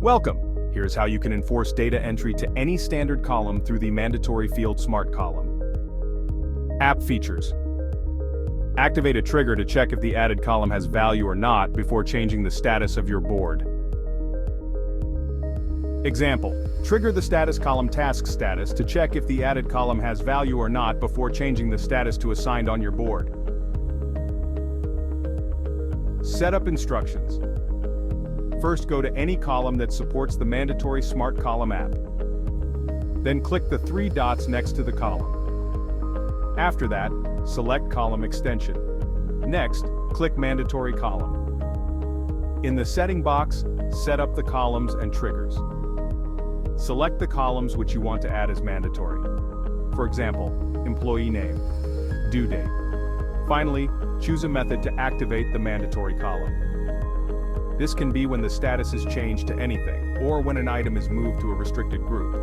Welcome! Here's how you can enforce data entry to any standard column through the mandatory field Smart Column. App features. Activate a trigger to check if the added column has value or not before changing the status of your board. Example: trigger the status column task status to check if the added column has value or not before changing the status to assigned on your board. Setup instructions. First, go to any column that supports the mandatory Smart Column app. Then click the three dots next to the column. After that, select Column Extension. Next, click Mandatory Column. In the setting box, set up the columns and triggers. Select the columns which you want to add as mandatory. For example, employee name, due date. Finally, choose a method to activate the mandatory column. This can be when the status is changed to anything, or when an item is moved to a restricted group.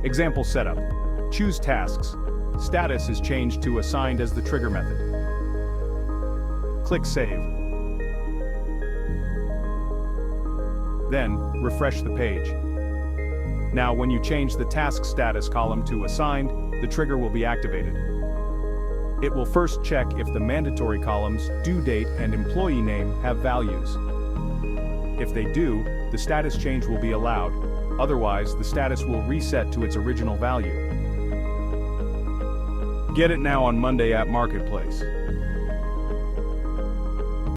Example setup. Choose tasks. Status is changed to assigned as the trigger method. Click Save. Then, refresh the page. Now, when you change the task status column to assigned, the trigger will be activated. It will first check if the mandatory columns, due date and employee name, have values. If they do, the status change will be allowed. Otherwise, the status will reset to its original value. Get it now on Monday App Marketplace.